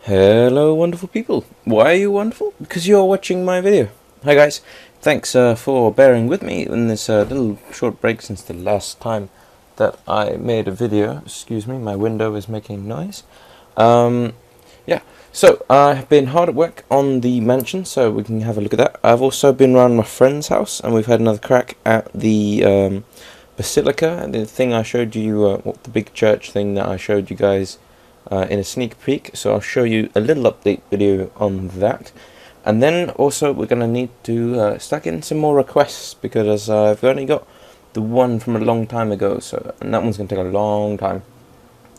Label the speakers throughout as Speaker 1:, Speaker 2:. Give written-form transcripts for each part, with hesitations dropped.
Speaker 1: Hello wonderful people. Why are you wonderful? Because you're watching my video. Hi guys, thanks for bearing with me in this little short break since the last time that I made a video. Excuse me, my window is making noise. Yeah, so I have been hard at work on the mansion, so we can have a look at that. I've also been around my friend's house, and we've had another crack at the basilica, the thing I showed you, the big church thing that I showed you guys in a sneak peek. So I'll show you a little update video on that, and then also we're going to need to stack in some more requests, because I've only got the one from a long time ago, and that one's going to take a long time,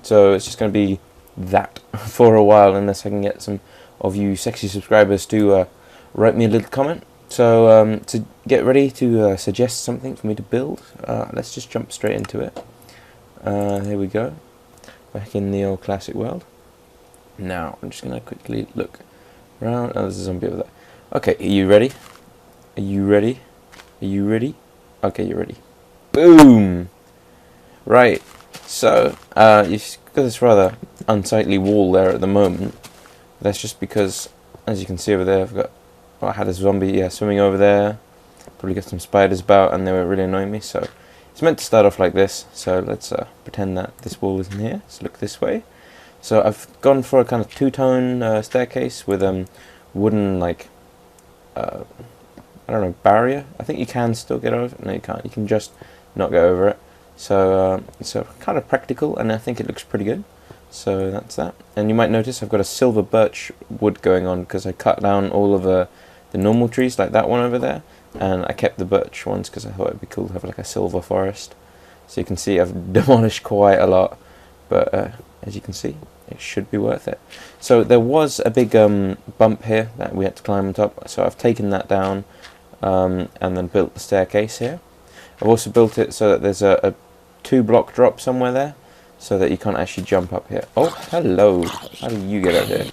Speaker 1: so it's just going to be that for a while, unless I can get some of you sexy subscribers to write me a little comment. So to get ready to suggest something for me to build, let's just jump straight into it. Here we go, back in the old classic world. Now I'm just going to quickly look around. Oh, there's a zombie over there. Okay, are you ready? Are you ready? Are you ready? Okay, you're ready. Boom! Right, so you've got this rather unsightly wall there at the moment. That's just because, as you can see over there, I had a zombie swimming over there. Probably got some spiders about, and they were really annoying me. So it's meant to start off like this. So let's pretend that this wall isn't here. Let's look this way. So I've gone for a kind of two-tone staircase with wooden, like I don't know, barrier. I think you can still get over it. No, you can't. You can just not go over it. So kind of practical, and I think it looks pretty good. So that's that. And you might notice I've got a silver birch wood going on, because I cut down all of the normal trees, like that one over there, and I kept the birch ones because I thought it'd be cool to have like a silver forest. So you can see I've demolished quite a lot, but as you can see, it should be worth it. So there was a big bump here that we had to climb on top, so I've taken that down and then built the staircase here. I've also built it so that there's a 2-block drop somewhere there, so that you can't actually jump up here. Oh, hello! How do you get out there?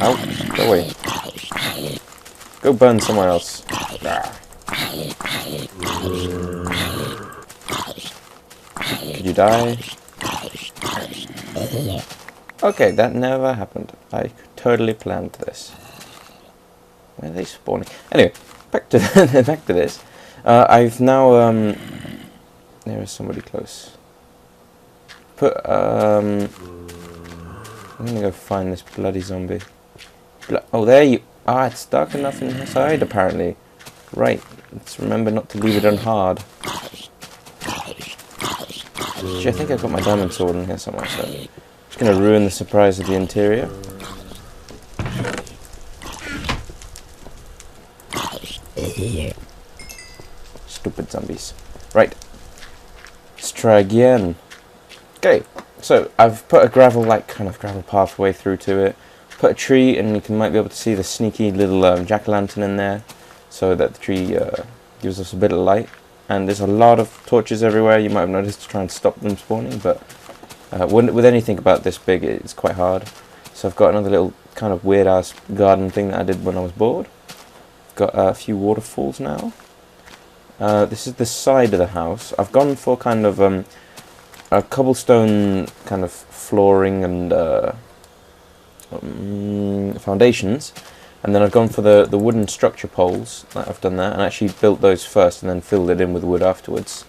Speaker 1: Oh, go away. Go burn somewhere else. Did you die? Okay, that never happened. I totally planned this. Where are they spawning? Anyway, back to back to this. I've now there is somebody close. I'm gonna go find this bloody zombie. Oh, there you are. It's dark enough inside, apparently. Right. Let's remember not to leave it on hard. Actually, I think I've got my diamond sword in here somewhere, so I'm just gonna ruin the surprise of the interior. Stupid zombies. Right. Let's try again. Okay, so I've put a gravel pathway through to it. Put a tree, and you might be able to see the sneaky little jack-o'-lantern in there, so that the tree gives us a bit of light. And there's a lot of torches everywhere. You might have noticed, to try and stop them spawning, but with anything about this big, it's quite hard. So I've got another little kind of weird-ass garden thing that I did when I was bored. Got a few waterfalls now. This is the side of the house. I've gone for kind of a cobblestone kind of flooring and foundations, and then I've gone for the wooden structure poles. I've done that, and actually built those first, and then filled it in with wood afterwards.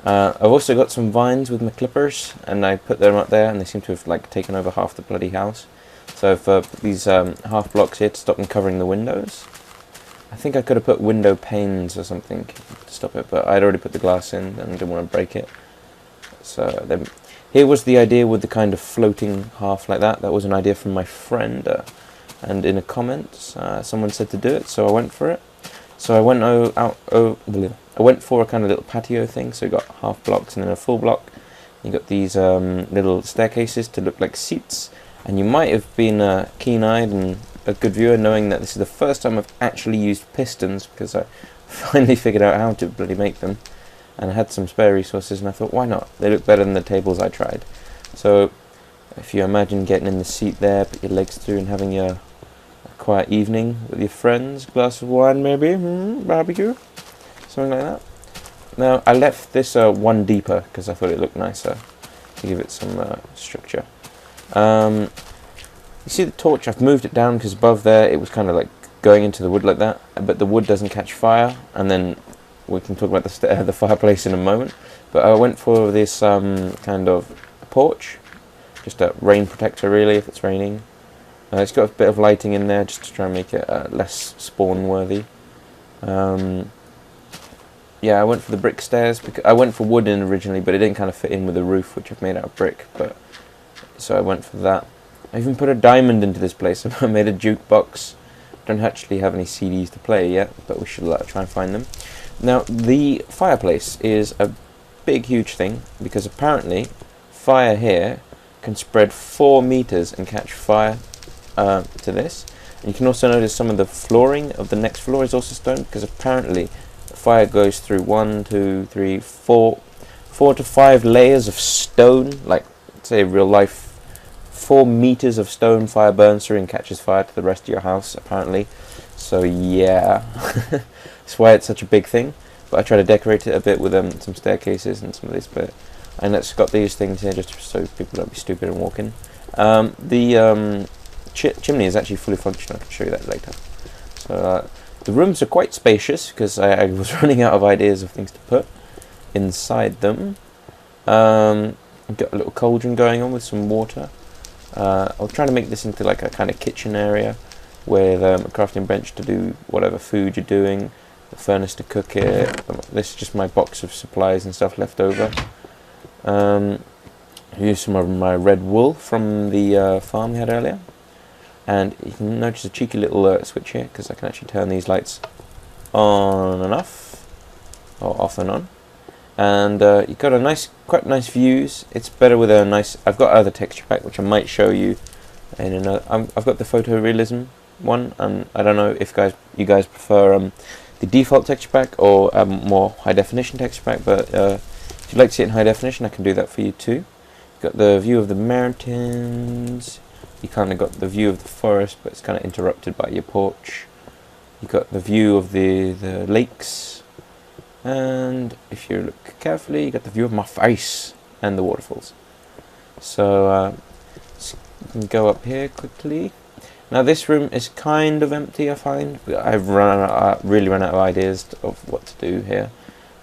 Speaker 1: I've also got some vines with my clippers, and I put them up there, and they seem to have like taken over half the bloody house. So I've put these half blocks here to stop them covering the windows. I think I could have put window panes or something to stop it, but I'd already put the glass in and didn't want to break it. So then, here was the idea with the kind of floating half like that. That was an idea from my friend, and in a comment, someone said to do it, so I went for it. So I went I went for a kind of little patio thing. So you got half blocks and then a full block. You got these little staircases to look like seats, and you might have been keen-eyed and a good viewer, knowing that this is the first time I've actually used pistons, because I finally figured out how to bloody make them. And I had some spare resources, and I thought, why not? They look better than the tables I tried. So if you imagine getting in the seat there, put your legs through, and having a quiet evening with your friends, glass of wine maybe, barbecue, something like that. Now I left this one deeper because I thought it looked nicer to give it some structure. You see the torch? I've moved it down because above there it was kind of like going into the wood like that, but the wood doesn't catch fire. And then we can talk about the fireplace in a moment. But I went for this kind of porch, just a rain protector really if it's raining. It's got a bit of lighting in there just to try and make it less spawn worthy. Yeah, I went for the brick stairs because I went for wood in originally, but it didn't kind of fit in with the roof, which I've made out of brick. But so I went for that. I even put a diamond into this place. I made a jukebox. Don't actually have any CDs to play yet, but we should try and find them. Now the fireplace is a big, huge thing because apparently fire here can spread 4 meters and catch fire to this. And you can also notice some of the flooring of the next floor is also stone because apparently fire goes through 4 to 5 layers of stone, like say real life 4 meters of stone fire burns through and catches fire to the rest of your house apparently. So yeah, that's why it's such a big thing. But I try to decorate it a bit with some staircases and some of this bit. And it's got these things here just so people don't be stupid and walk in. The chimney is actually fully functional. I can show you that later. So the rooms are quite spacious because I was running out of ideas of things to put inside them. I've got a little cauldron going on with some water. I'll try to make this into like a kind of kitchen area with a crafting bench to do whatever food you're doing, the furnace to cook it. This is just my box of supplies and stuff left over. I used some of my red wool from the farm we had earlier. And you can notice a cheeky little switch here because I can actually turn these lights on and off, or off and on. And you've got quite nice views. It's better with a nice. I've got other texture pack which I might show you in another. I've got the photorealism one, and I don't know if you guys prefer the default texture pack or more high definition texture pack. But if you'd like to see it in high definition, I can do that for you too. You've got the view of the mountains. You kind of got the view of the forest, but it's kind of interrupted by your porch. You've got the view of the lakes, and if you look carefully, you got the view of my face and the waterfalls. So you can go up here quickly. Now this room is kind of empty, I find. I've really run out of ideas of what to do here.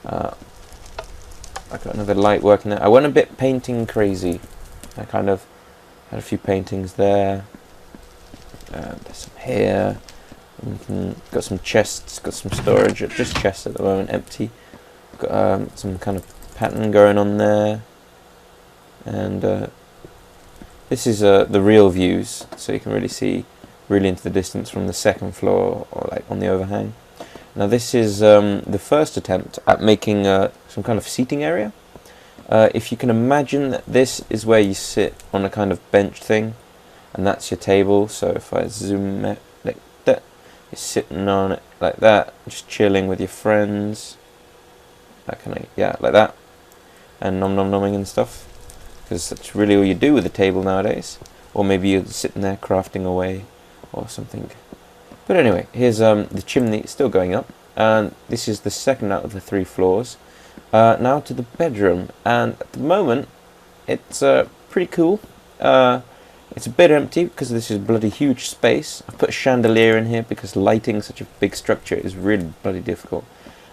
Speaker 1: I've got another light working there. I went a bit painting crazy. I kind of had a few paintings there. There's some here. Got some chests, got some storage. Just chests at the moment, empty. Got some kind of pattern going on there. And this is the real views, so you can really see really into the distance from the second floor or like on the overhang. Now this is the first attempt at making some kind of seating area. If you can imagine that this is where you sit on a kind of bench thing, and that's your table. So if I zoom it like that, you're sitting on it like that, just chilling with your friends. That kind of, yeah, like that, and nom-nomming and stuff, because that's really all you do with a table nowadays. Or maybe you're sitting there crafting away or something. But anyway, here's the chimney still going up, and this is the second out of the 3 floors. Now to the bedroom, and at the moment it's pretty cool. It's a bit empty because this is a bloody huge space. I've put a chandelier in here because lighting such a big structure is really bloody difficult.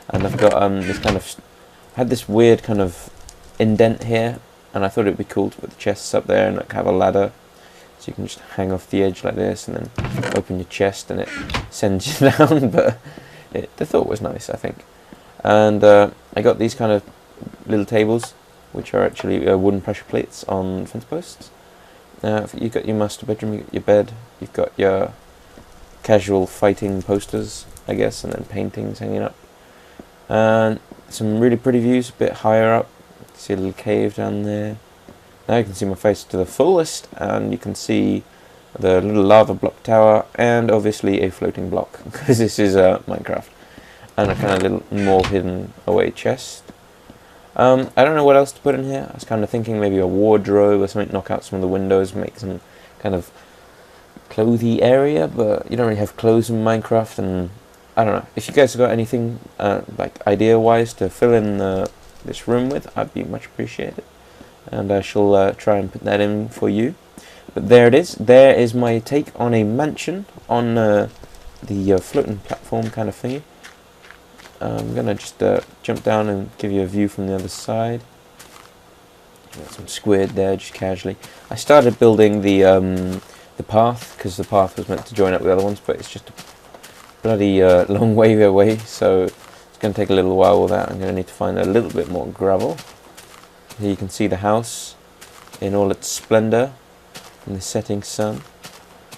Speaker 1: And I've got this kind of, I had this weird kind of indent here, and I thought it would be cool to put the chests up there and like have a ladder, so you can just hang off the edge like this and then open your chest and it sends you down. But the thought was nice, I think. And I got these kind of little tables, which are actually wooden pressure plates on fence posts. You've got your master bedroom, you've got your bed, you've got your casual fighting posters, I guess, and then paintings hanging up. And some really pretty views a bit higher up. You can see a little cave down there. Now you can see my face to the fullest, and you can see the little lava block tower, and obviously a floating block, because this is Minecraft. And a kind of little more hidden away chest. I don't know what else to put in here. I was kind of thinking maybe a wardrobe or something, knock out some of the windows, make some kind of clothy area, but you don't really have clothes in Minecraft, and I don't know. If you guys have got anything like idea-wise to fill in this room with, I'd be much appreciated. And I shall try and put that in for you. But there it is. There is my take on a mansion on the floating platform kind of thingy. I'm gonna just jump down and give you a view from the other side. Got some squid there, just casually. I started building the path, because the path was meant to join up with the other ones, but it's just a bloody long way away, so it's going to take a little while with that. I'm going to need to find a little bit more gravel. Here you can see the house in all its splendour in the setting sun.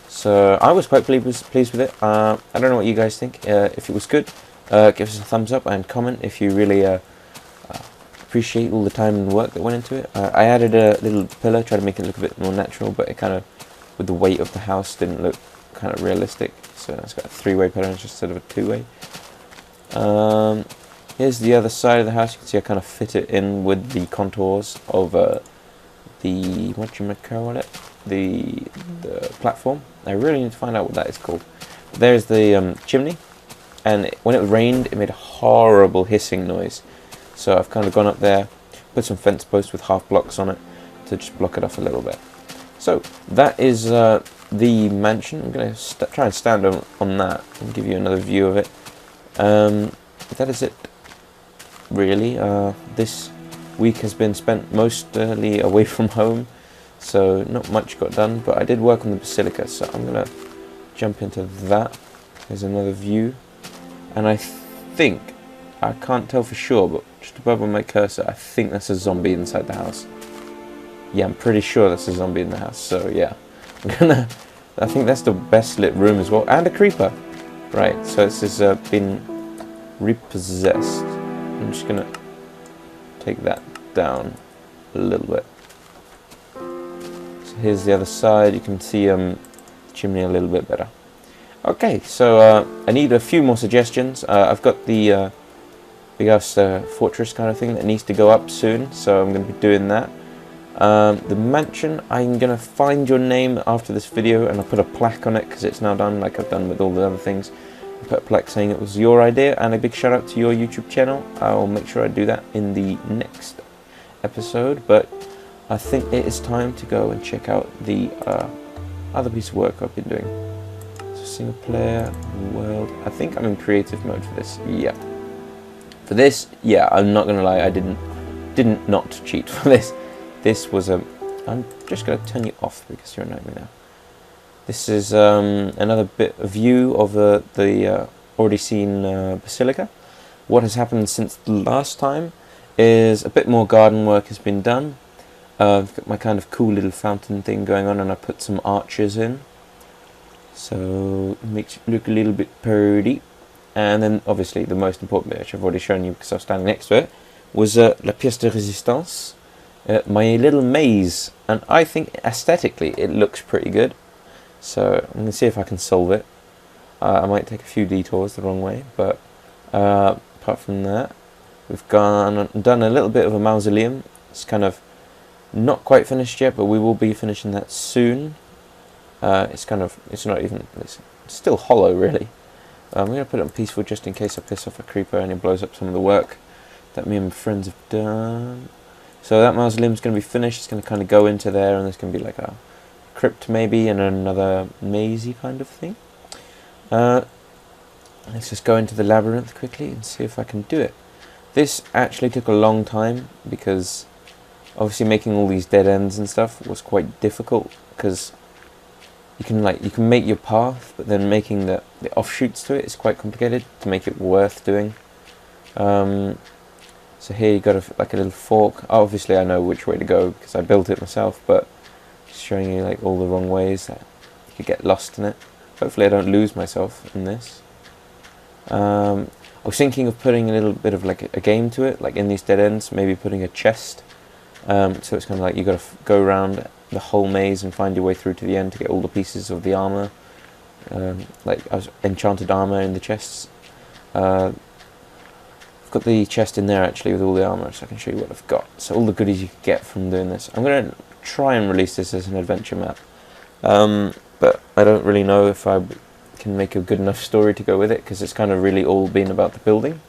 Speaker 1: So I was quite pleased with it. I don't know what you guys think. If it was good, give us a thumbs up and comment if you really appreciate all the time and work that went into it. I added a little pillar, tried to make it look a bit more natural, but it kind of, with the weight of the house, didn't look kind of realistic. So it's got a 3-way pillar instead of a 2-way. Here's the other side of the house. You can see I kind of fit it in with the contours of the, what you might call it, the platform. I really need to find out what that is called. There's the chimney, and when it rained, it made a horrible hissing noise. So I've kind of gone up there, put some fence posts with half blocks on it to just block it off a little bit. So that is the mansion. I'm going to try and stand on that and give you another view of it. That is it, really. This week has been spent mostly away from home, so not much got done, but I did work on the basilica, so I'm going to jump into that. There's another view, and I think, I can't tell for sure, but just above my cursor, I think that's a zombie inside the house. Yeah, I'm pretty sure that's a zombie in the house, so yeah. I think that's the best lit room as well, and a creeper. Right, so this has been repossessed. I'm just gonna take that down a little bit. So here's the other side. You can see chimney a little bit better. Okay, so I need a few more suggestions. I've got the big house fortress kind of thing that needs to go up soon, so I'm going to be doing that. The mansion, I'm going to find your name after this video and I'll put a plaque on it because it's now done, like I've done with all the other things. I'll put a plaque saying it was your idea, and a big shout out to your YouTube channel. I'll make sure I do that in the next episode, but I think it is time to go and check out the other piece of work I've been doing. So single player, world, I think I'm in creative mode for this, yeah. For this, yeah, I'm not going to lie, I didn't not cheat for this. This was a... I'm just going to turn you off because you're annoying me now. This is another bit of view of the already seen basilica. What has happened since the last time is a bit more garden work has been done. I've got my kind of cool little fountain thing going on, and I put some arches in. So it makes it look a little bit pretty. And then obviously the most important bit, which I've already shown you because I was standing next to it, was la pièce de résistance. My little maze, and I think aesthetically it looks pretty good, so I'm going to see if I can solve it. I might take a few detours the wrong way, but apart from that, we've done a little bit of a mausoleum. It's kind of not quite finished yet, but we will be finishing that soon. It's still hollow really. I'm going to put it on peaceful just in case I piss off a creeper and it blows up some of the work that me and my friends have done. So that mausoleum's going to be finished. It's going to kind of go into there, and there's going to be like a crypt maybe, and another mazy kind of thing. Let's just go into the labyrinth quickly and see if I can do it. This actually took a long time because obviously making all these dead ends and stuff was quite difficult, because you can make your path, but then making the offshoots to it is quite complicated to make it worth doing. So here you got like a little fork. Obviously I know which way to go because I built it myself, but just showing you like all the wrong ways that you could get lost in it. Hopefully I don't lose myself in this. I was thinking of putting a little bit of like a game to it, like in these dead ends, maybe putting a chest. So it's kind of like you got to go around the whole maze and find your way through to the end to get all the pieces of the armor, like enchanted armor in the chests. Got the chest in there actually with all the armor, so I can show you what I've got. So all the goodies you can get from doing this. I'm going to try and release this as an adventure map, but I don't really know if I can make a good enough story to go with it, because it's kind of really all been about the building.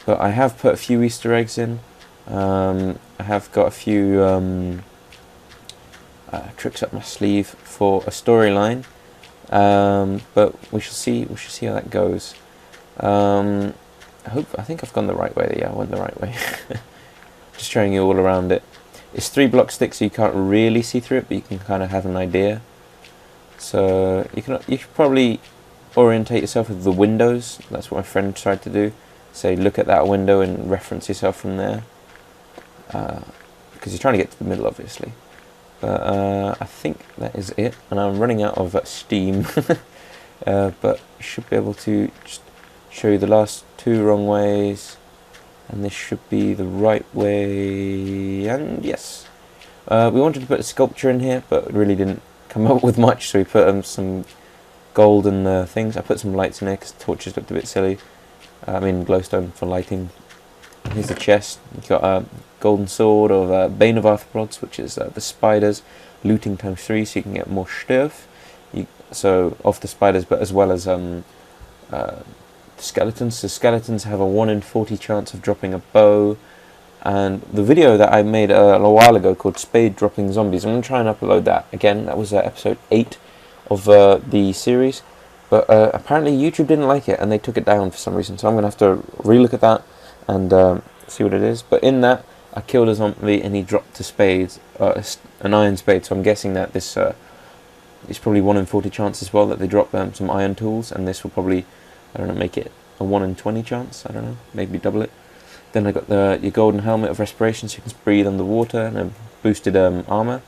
Speaker 1: But I have put a few Easter eggs in. I have got a few tricks up my sleeve for a storyline. But we shall see. We shall see how that goes. I think I've gone the right way. Yeah, I went the right way. Just showing you all around it. It's 3 blocks thick, so you can't really see through it, but you can kind of have an idea. So you should probably orientate yourself with the windows. That's what my friend tried to do. Say, look at that window and reference yourself from there. Because you're trying to get to the middle, obviously. But I think that is it, and I'm running out of steam. But I should be able to just show you the last 2 wrong ways, and this should be the right way. And yes, we wanted to put a sculpture in here, but really didn't come up with much, so we put some golden things. I put some lights in there because torches looked a bit silly. I mean glowstone for lighting. Here's the chest. You've got a golden sword of Bane of Arthropods, which is the spiders. Looting ×3, so you can get more stuff. So off the spiders, but as well as skeletons. So skeletons have a 1 in 40 chance of dropping a bow. And the video that I made a while ago called Spade Dropping Zombies, I'm going to try and upload that again. That was episode 8 of the series. But apparently YouTube didn't like it and they took it down for some reason. So I'm going to have to relook at that and see what it is. But in that, I killed a zombie and he dropped a spade, an iron spade. So I'm guessing that this is probably 1 in 40 chance as well that they drop some iron tools. And this will probably, I don't know, make it a 1 in 20 chance. I don't know, maybe double it. Then I got your golden helmet of respiration, so you can breathe underwater, and a boosted armor.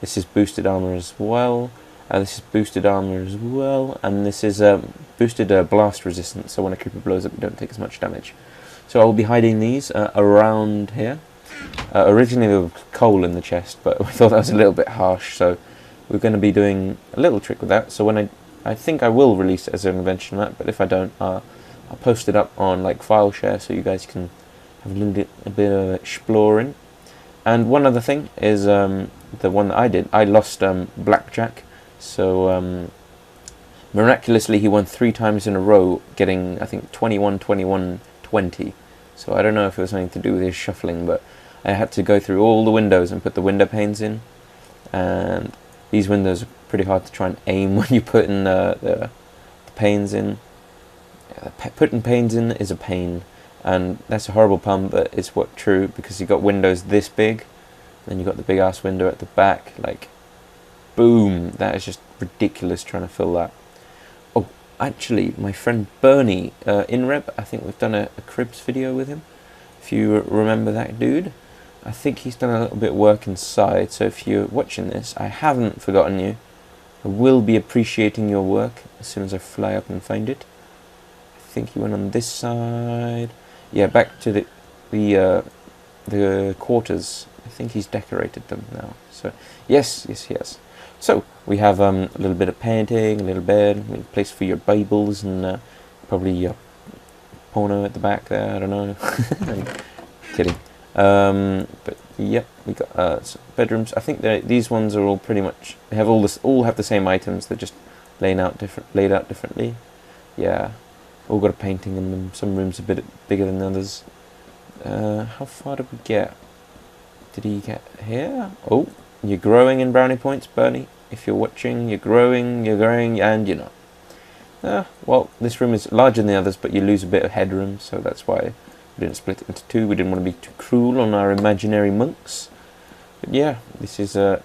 Speaker 1: This is boosted armor as well. This is boosted armor as well, and this is boosted blast resistance. So when a creeper blows up, you don't take as much damage. So I will be hiding these around here. Originally there was coal in the chest, but we thought that was a little bit harsh, so we're going to be doing a little trick with that. So when I think I will release it as an invention map, but if I don't, I'll post it up on like file share, so you guys can have a bit of exploring. And one other thing is the one that I did. I lost Blackjack, so miraculously he won 3 times in a row, getting I think 21, 21, 20. So I don't know if it was something to do with his shuffling, but I had to go through all the windows and put the window panes in. And these windows are pretty hard to try and aim when you put in the panes in. Putting panes in is a pain. And that's a horrible pun, but it's true, because you got windows this big, then you got the big ass window at the back, like, boom, that is just ridiculous trying to fill that. Oh, actually, my friend Bernie, Inreb, I think we've done a cribs video with him, if you remember that dude. I think he's done a little bit of work inside, so if you're watching this, I haven't forgotten you. I will be appreciating your work as soon as I fly up and find it. I think he went on this side. Yeah, back to the quarters. I think he's decorated them now. So yes, he has. So we have a little bit of painting, a little bed, a little place for your Bibles, and probably your porno at the back there. I don't know. I'm kidding. But yep, we got some bedrooms. I think these ones are all pretty much. They have all have the same items. They're just laid out differently. Yeah. All got a painting in them. Some rooms a bit bigger than others. How far did we get? Did he get here? Oh, you're growing in brownie points, Bernie. If you're watching, you're growing, and you're not. Well, this room is larger than the others, but you lose a bit of headroom, so that's why we didn't split it into 2. We didn't want to be too cruel on our imaginary monks. But yeah, this is the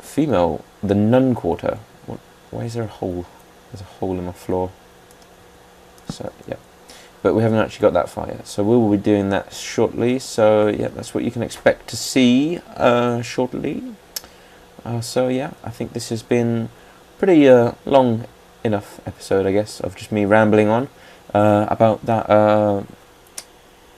Speaker 1: female, the nun quarter. Why is there a hole? There's a hole in my floor. So, yeah. But we haven't actually got that far yet. So we will be doing that shortly. So, yeah, that's what you can expect to see shortly. So, yeah, I think this has been pretty long enough episode, I guess, of just me rambling on about that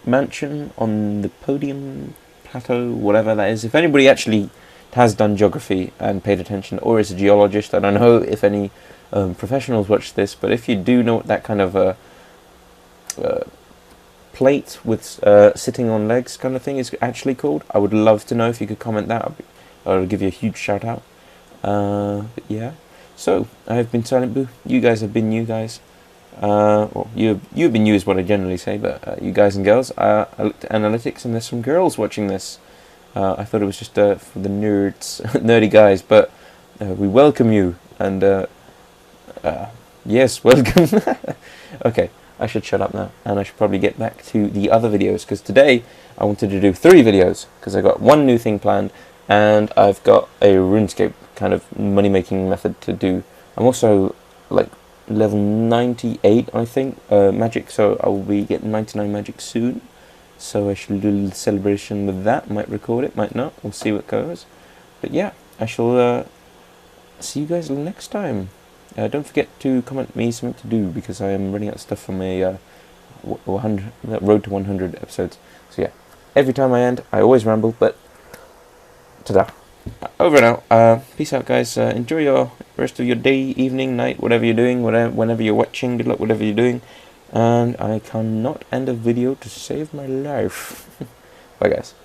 Speaker 1: mansion on the podium plateau, whatever that is. If anybody actually has done geography and paid attention, or is a geologist, I don't know if any professionals watch this, but if you do know what that kind of plate with sitting on legs kind of thing is actually called, I would love to know. If you could comment that, I'll give you a huge shout out. But yeah, so I have been TheSilentBoo. You guys have been you guys. Well, you've been you is what I generally say, but you guys and girls. I looked at analytics and there's some girls watching this. I thought it was just for the nerds, nerdy guys, but we welcome you, and yes, welcome. Okay, I should shut up now, and I should probably get back to the other videos, because today I wanted to do 3 videos, because I got one new thing planned, and I've got a RuneScape kind of money-making method to do. I'm also like level 98, I think, magic, so I will be getting 99 magic soon. So I shall do a little celebration with that. Might record it, might not. We'll see what goes. But yeah, I shall see you guys next time. Don't forget to comment me something to do, because I am running out of stuff from a 100 road to 100 episodes. So yeah, every time I end, I always ramble. But ta-da. Over and out. Peace out, guys. Enjoy your rest of your day, evening, night, whatever you're doing, whenever you're watching. Good luck, whatever you're doing. And I cannot end a video to save my life. Bye, guys.